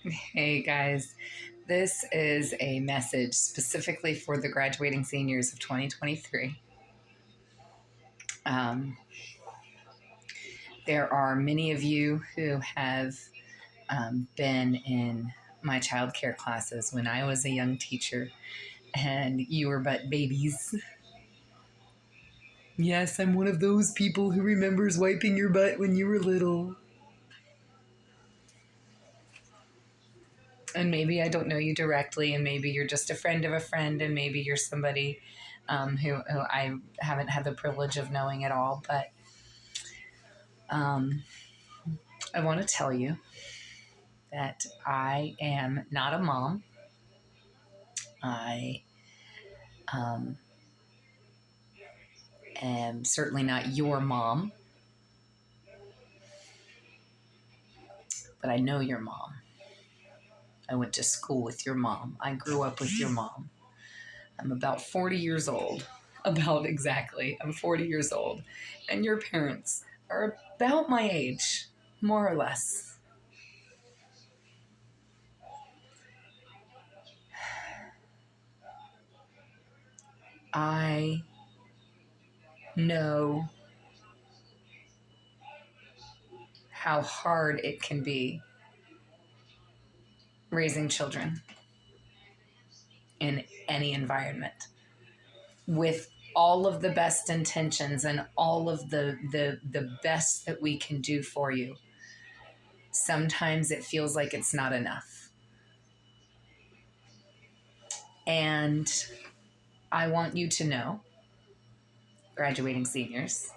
Hey guys, this is a message specifically for the graduating seniors of 2023. Um, there are many of you who have been in my childcare classes when I was a young teacher and you were but babies. Yes, I'm one of those people who remembers wiping your butt when you were little. And maybe I don't know you directly, and maybe you're just a friend of a friend, and maybe you're somebody who I haven't had the privilege of knowing at all. But um, I want to tell you that I am not a mom. I um, am certainly not your mom, but I know your mom. I went to school with your mom. I grew up with your mom. I'm about 40 years old. About exactly. I'm 40 years old. And your parents are about my age, more or less. I know how hard it can be raising children in any environment with all of the best intentions and all of the best that we can do for you. Sometimes it feels like it's not enough. And I want you to know, graduating seniors,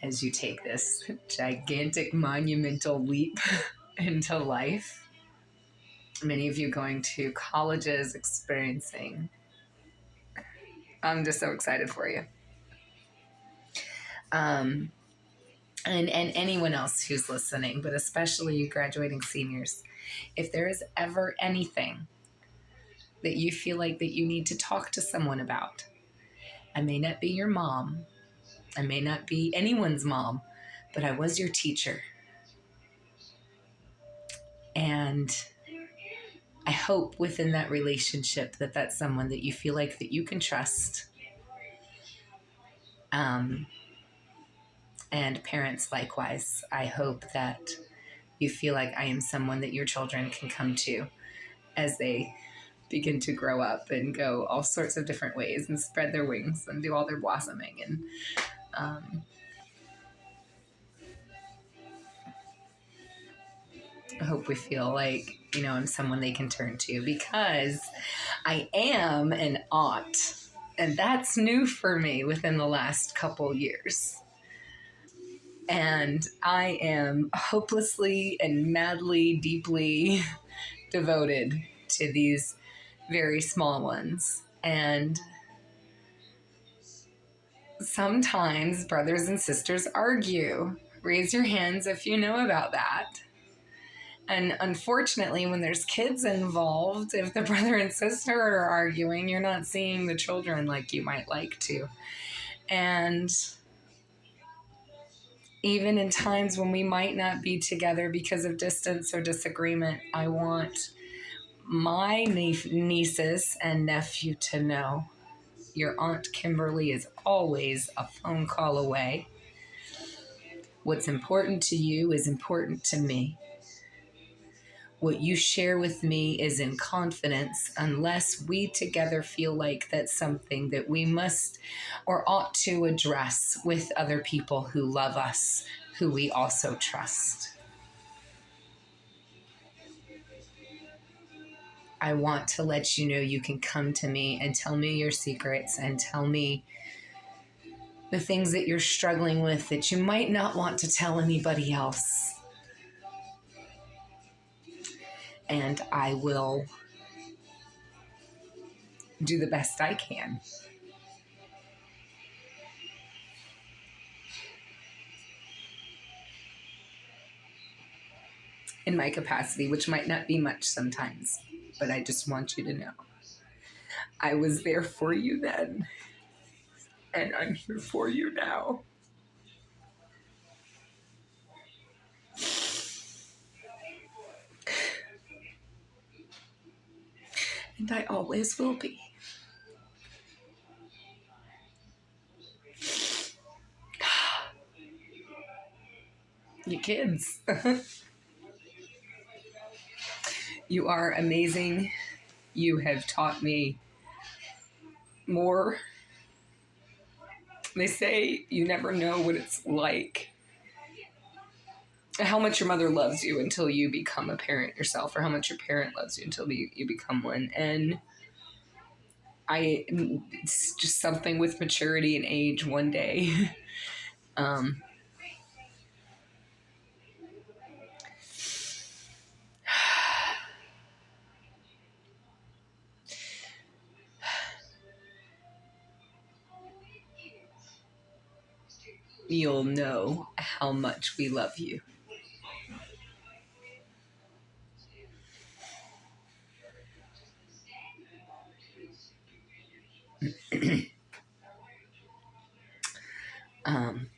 as you take this gigantic monumental leap into life, many of you going to colleges, experiencing, I'm just so excited for you. And anyone else who's listening, but especially you graduating seniors, if there is ever anything that you feel like that you need to talk to someone about, I may not be your mom, I may not be anyone's mom, but I was your teacher. And I hope within that relationship that that's someone that you feel like that you can trust. And parents likewise. I hope that you feel like I am someone that your children can come to as they begin to grow up and go all sorts of different ways and spread their wings and do all their blossoming. And I hope we feel like, I'm someone they can turn to, because I am an aunt. And that's new for me within the last couple years. And I am hopelessly and madly, deeply devoted to these very small ones. And sometimes brothers and sisters argue. Raise your hands if you know about that. And unfortunately, when there's kids involved, if the brother and sister are arguing, you're not seeing the children like you might like to. And even in times when we might not be together because of distance or disagreement, I want my nieces and nephew to know your Aunt Kimberly is always a phone call away. What's important to you is important to me. What you share with me is in confidence, unless we together feel like that's something that we must or ought to address with other people who love us, who we also trust. I want to let you know you can come to me and tell me your secrets and tell me the things that you're struggling with that you might not want to tell anybody else. And I will do the best I can. In my capacity, which might not be much sometimes, but I just want you to know I was there for you then, and I'm here for you now. And I always will be. You kids. You are amazing. You have taught me more. They say you never know what it's like, how much your mother loves you until you become a parent yourself, or how much your parent loves you until you become one. And it's just something with maturity and age one day. um, You'll know how much we love you. um,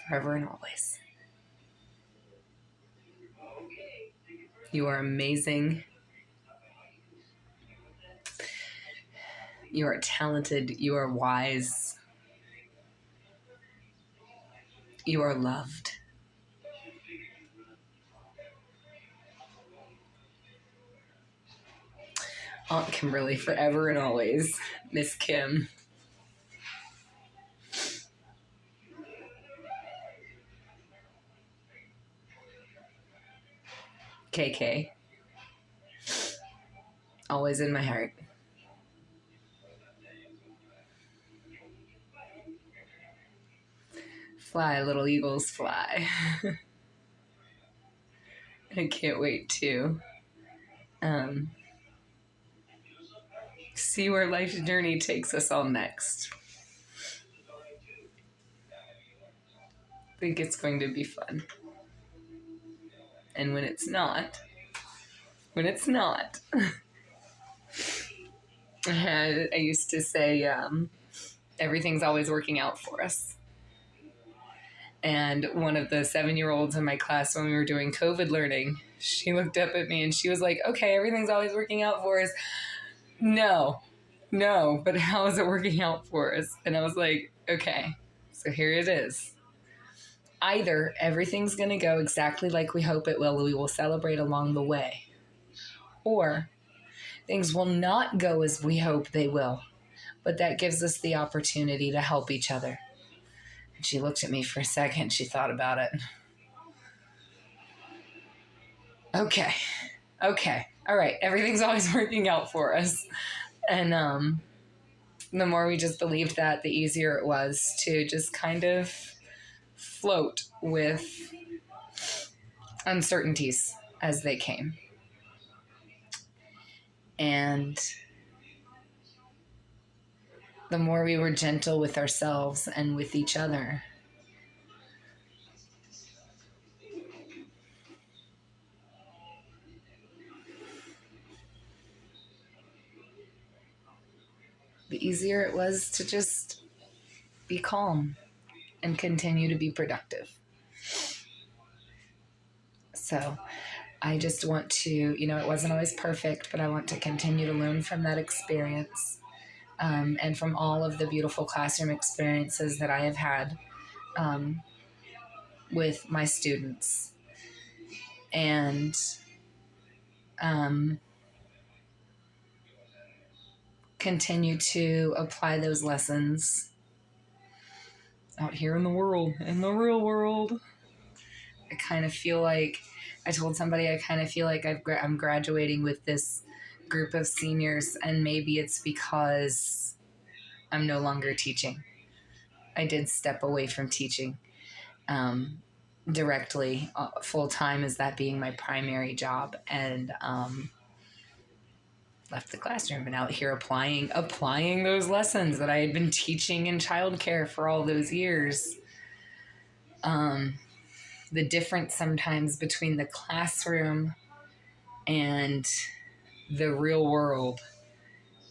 Forever and always. You are amazing. You are talented. You are wise. You are loved. Aunt Kimberly, forever and always. Miss Kim. KK. Always in my heart. Fly, little eagles, fly. I can't wait to see where life's journey takes us all next. I think it's going to be fun. And when it's not, I used to say, everything's always working out for us. And one of the 7-year-olds in my class, when we were doing COVID learning, she looked up at me and she was like, okay, everything's always working out for us. No, but how is it working out for us? And I was like, okay, so here it is. Either everything's going to go exactly like we hope it will, we will celebrate along the way, or things will not go as we hope they will, but that gives us the opportunity to help each other. And she looked at me for a second. She thought about it. Okay. All right. Everything's always working out for us. And the more we just believed that, the easier it was to just kind of float with uncertainties as they came. And the more we were gentle with ourselves and with each other, the easier it was to just be calm and continue to be productive. So I just want to, it wasn't always perfect, but I want to continue to learn from that experience, and from all of the beautiful classroom experiences that I have had with my students. And continue to apply those lessons out here in the world, in the real world. I kind of feel like, I told somebody, I kind of feel like I'm graduating with this group of seniors, and maybe it's because I'm no longer teaching. I did step away from teaching directly, full time, as that being my primary job, and left the classroom and out here applying those lessons that I had been teaching in childcare for all those years. The difference sometimes between the classroom and the real world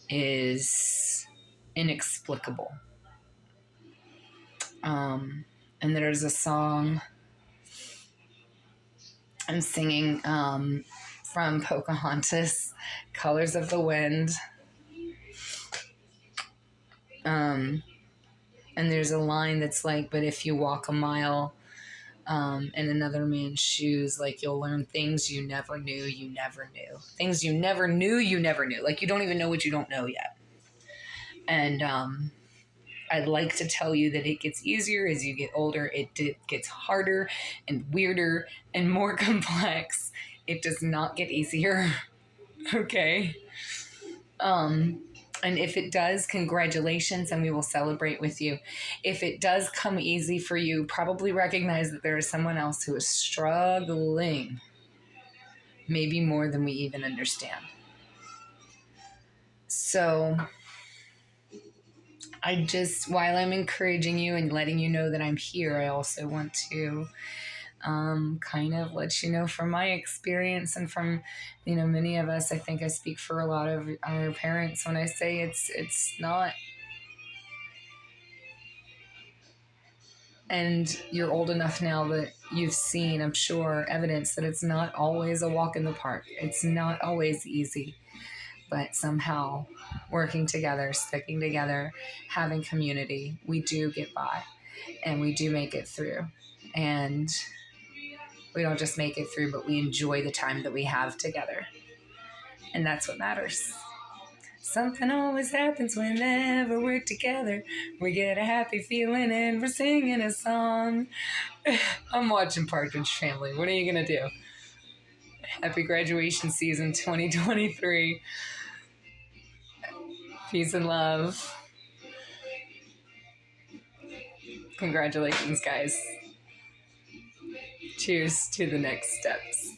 is inexplicable. And there's a song I'm singing from Pocahontas, Colors of the Wind. And there's a line that's like, but if you walk a mile in another man's shoes, like you'll learn things you never knew you never knew. Things you never knew you never knew. Like you don't even know what you don't know yet. And I'd like to tell you that it gets easier as you get older. It gets harder and weirder and more complex. It does not get easier. Okay. And if it does, congratulations, and we will celebrate with you. If it does come easy for you, probably recognize that there is someone else who is struggling, maybe more than we even understand. So while I'm encouraging you and letting you know that I'm here, I also want to kind of let you know from my experience and from, many of us. I think I speak for a lot of our parents when I say it's not. And you're old enough now that you've seen, I'm sure, evidence that it's not always a walk in the park. It's not always easy. But somehow, working together, sticking together, having community, we do get by and we do make it through. And we don't just make it through, but we enjoy the time that we have together. And that's what matters. Something always happens whenever we're together. We get a happy feeling and we're singing a song. I'm watching Partridge Family. What are you going to do? Happy graduation season 2023. Peace and love. Congratulations, guys. Cheers to the next steps.